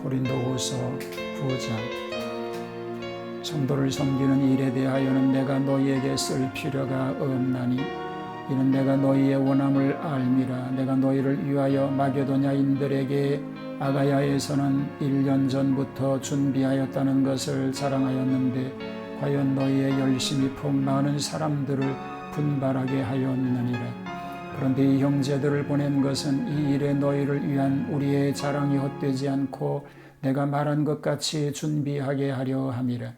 고린도후서 9장. 성도를 섬기는 일에 대하여는 내가 너희에게 쓸 필요가 없나니 이는 내가 너희의 원함을 알미라. 내가 너희를 위하여 마게도냐인들에게 아가야에서는 1년 전부터 준비하였다는 것을 자랑하였는데 과연 너희의 열심이 폭 많은 사람들을 분발하게 하였느니라. 그런데 이 형제들을 보낸 것은 이 일에 너희를 위한 우리의 자랑이 헛되지 않고 내가 말한 것 같이 준비하게 하려 함이라.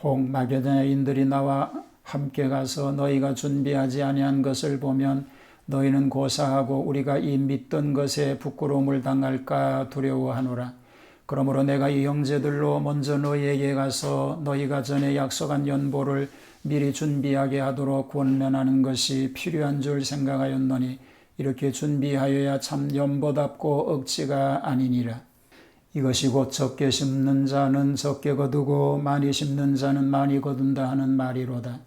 혹 마게도냐인들이 나와 함께 가서 너희가 준비하지 아니한 것을 보면 너희는 고사하고 우리가 이 믿던 것에 부끄러움을 당할까 두려워하노라. 그러므로 내가 이 형제들로 먼저 너희에게 가서 너희가 전에 약속한 연보를 미리 준비하게 하도록 권면하는 것이 필요한 줄 생각하였노니 이렇게 준비하여야 참 연보답고 억지가 아니니라. 이것이 곧 적게 심는 자는 적게 거두고 많이 심는 자는 많이 거둔다 하는 말이로다.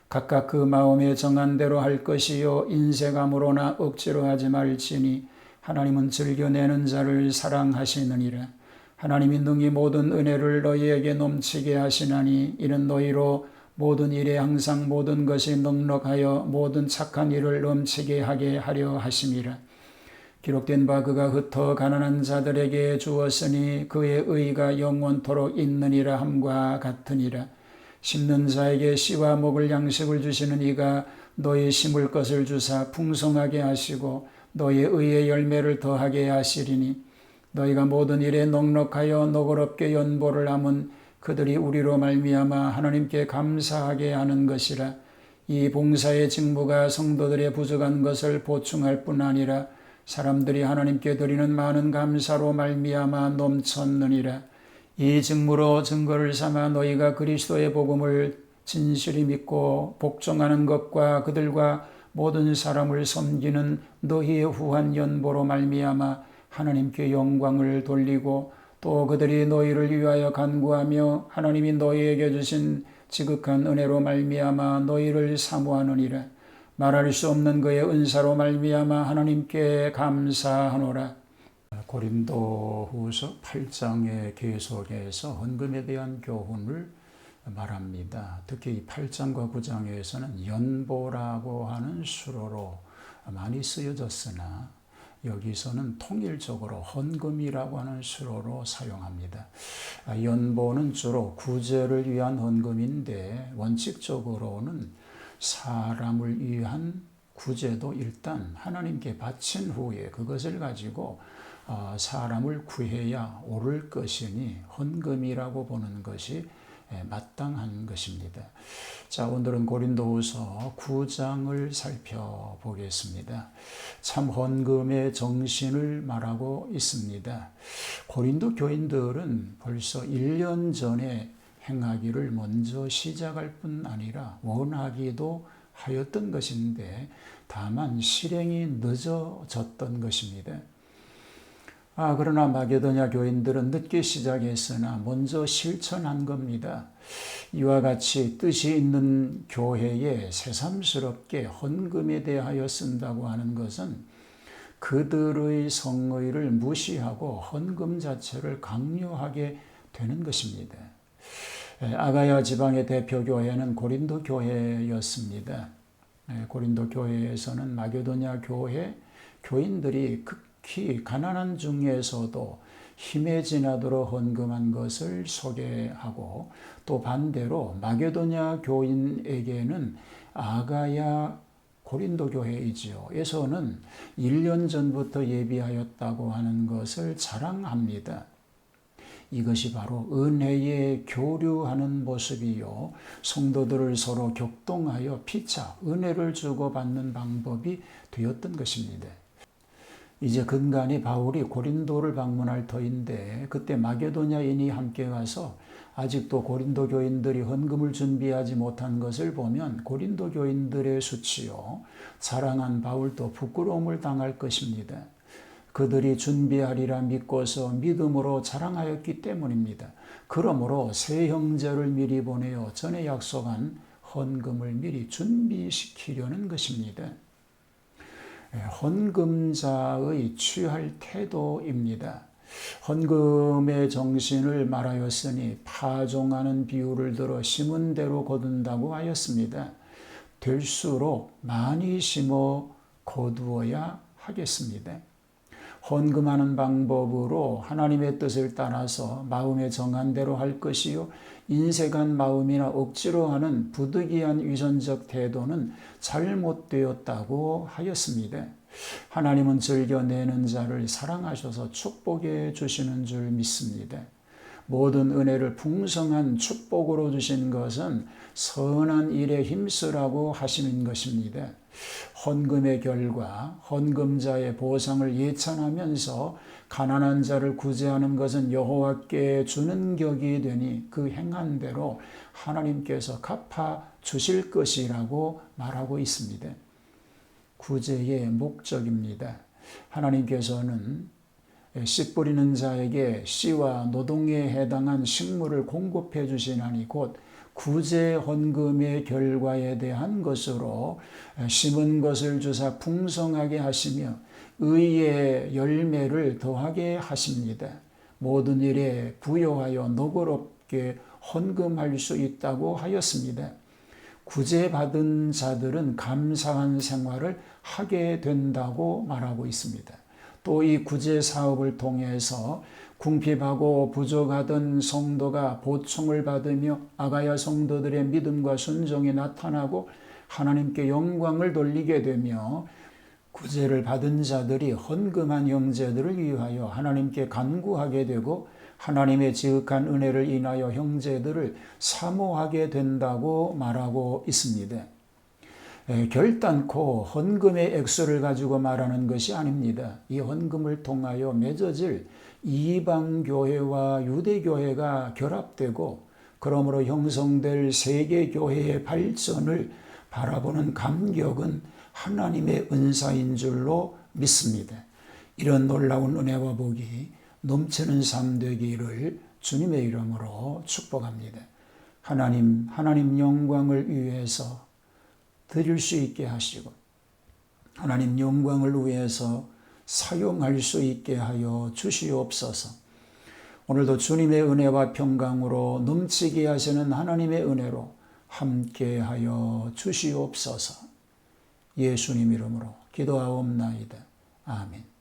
각각 그 마음에 정한 대로 할 것이요 인색함으로나 억지로 하지 말지니 하나님은 즐겨내는 자를 사랑하시느니라. 하나님이 능히 모든 은혜를 너희에게 넘치게 하시나니 이는 너희로 모든 일에 항상 모든 것이 넉넉하여 모든 착한 일을 넘치게 하게 하려 하심이라. 기록된 바 그가 흩어 가난한 자들에게 주었으니 그의 의가 영원토록 있느니라 함과 같으니라. 심는 자에게 씨와 먹을 양식을 주시는 이가 너희 심을 것을 주사 풍성하게 하시고 너희 의의 열매를 더하게 하시리니 너희가 모든 일에 넉넉하여 너그럽게 연보를 함은 그들이 우리로 말미암아 하나님께 감사하게 하는 것이라. 이 봉사의 직무가 성도들의 부족한 것을 보충할 뿐 아니라 사람들이 하나님께 드리는 많은 감사로 말미암아 넘쳤느니라. 이 직무로 증거를 삼아 너희가 그리스도의 복음을 진실히 믿고 복종하는 것과 그들과 모든 사람을 섬기는 너희의 후한 연보로 말미암아 하나님께 영광을 돌리고 또 그들이 너희를 위하여 간구하며 하나님이 너희에게 주신 지극한 은혜로 말미암아 너희를 사모하느니라. 말할 수 없는 그의 은사로 말미암아 하나님께 감사하노라. 고린도후서 8장의 계속에서 헌금에 대한 교훈을 말합니다. 특히 이 8장과 9장에서는 연보라고 하는 수로로 많이 쓰여졌으나 여기서는 통일적으로 헌금이라고 하는 수로로 사용합니다. 연보는 주로 구제를 위한 헌금인데 원칙적으로는 사람을 위한 구제도 일단 하나님께 바친 후에 그것을 가지고 사람을 구해야 옳을 것이니 헌금이라고 보는 것이 마땅한 것입니다. 자, 오늘은 고린도후서 9장을 살펴보겠습니다. 참 헌금의 정신을 말하고 있습니다. 고린도 교인들은 벌써 1년 전에 행하기를 먼저 시작할 뿐 아니라 원하기도 하였던 것인데 다만 실행이 늦어졌던 것입니다. 그러나 마게도냐 교인들은 늦게 시작했으나 먼저 실천한 겁니다. 이와 같이 뜻이 있는 교회에 새삼스럽게 헌금에 대하여 쓴다고 하는 것은 그들의 성의를 무시하고 헌금 자체를 강요하게 되는 것입니다. 아가야 지방의 대표 교회는 고린도 교회였습니다. 고린도 교회에서는 마게도냐 교회 교인들이 특히 가난한 중에서도 힘에 지나도록 헌금한 것을 소개하고 또 반대로 마게도냐 교인에게는 아가야 고린도 교회이지요. 에서는 1년 전부터 예비하였다고 하는 것을 자랑합니다. 이것이 바로 은혜에 교류하는 모습이요. 성도들을 서로 격동하여 피차 은혜를 주고받는 방법이 되었던 것입니다. 이제 근간이 바울이 고린도를 방문할 터인데 그때 마게도냐인이 함께 가서 아직도 고린도 교인들이 헌금을 준비하지 못한 것을 보면 고린도 교인들의 수치요 자랑한 바울도 부끄러움을 당할 것입니다. 그들이 준비하리라 믿고서 믿음으로 자랑하였기 때문입니다. 그러므로 세 형제를 미리 보내어 전에 약속한 헌금을 미리 준비시키려는 것입니다. 헌금자의 취할 태도입니다. 헌금의 정신을 말하였으니 파종하는 비유를 들어 심은 대로 거둔다고 하였습니다. 될수록 많이 심어 거두어야 하겠습니다. 헌금하는 방법으로 하나님의 뜻을 따라서 마음에 정한 대로 할 것이요, 인색한 마음이나 억지로 하는 부득이한 위선적 태도는 잘못되었다고 하였습니다. 하나님은 즐겨내는 자를 사랑하셔서 축복해 주시는 줄 믿습니다. 모든 은혜를 풍성한 축복으로 주신 것은 선한 일에 힘쓰라고 하시는 것입니다. 헌금의 결과, 헌금자의 보상을 예찬하면서 가난한 자를 구제하는 것은 여호와께 주는 격이 되니 그 행한 대로 하나님께서 갚아 주실 것이라고 말하고 있습니다. 구제의 목적입니다. 하나님께서는 씨 뿌리는 자에게 씨와 노동에 해당한 식물을 공급해 주시나니 곧 구제 헌금의 결과에 대한 것으로 심은 것을 주사 풍성하게 하시며 의의 열매를 더하게 하십니다. 모든 일에 부여하여 너그럽게 헌금할 수 있다고 하였습니다. 구제받은 자들은 감사한 생활을 하게 된다고 말하고 있습니다. 또 이 구제 사업을 통해서 궁핍하고 부족하던 성도가 보충을 받으며 아가야 성도들의 믿음과 순종이 나타나고 하나님께 영광을 돌리게 되며 구제를 받은 자들이 헌금한 형제들을 위하여 하나님께 간구하게 되고 하나님의 지극한 은혜를 인하여 형제들을 사모하게 된다고 말하고 있습니다. 결단코 헌금의 액수를 가지고 말하는 것이 아닙니다. 이 헌금을 통하여 맺어질 이방교회와 유대교회가 결합되고 그러므로 형성될 세계교회의 발전을 바라보는 감격은 하나님의 은사인 줄로 믿습니다. 이런 놀라운 은혜와 복이 넘치는 삶 되기를 주님의 이름으로 축복합니다. 하나님 영광을 위해서 드릴 수 있게 하시고 하나님 영광을 위해서 사용할 수 있게 하여 주시옵소서. 오늘도 주님의 은혜와 평강으로 넘치게 하시는 하나님의 은혜로 함께하여 주시옵소서. 예수님 이름으로 기도하옵나이다. 아멘.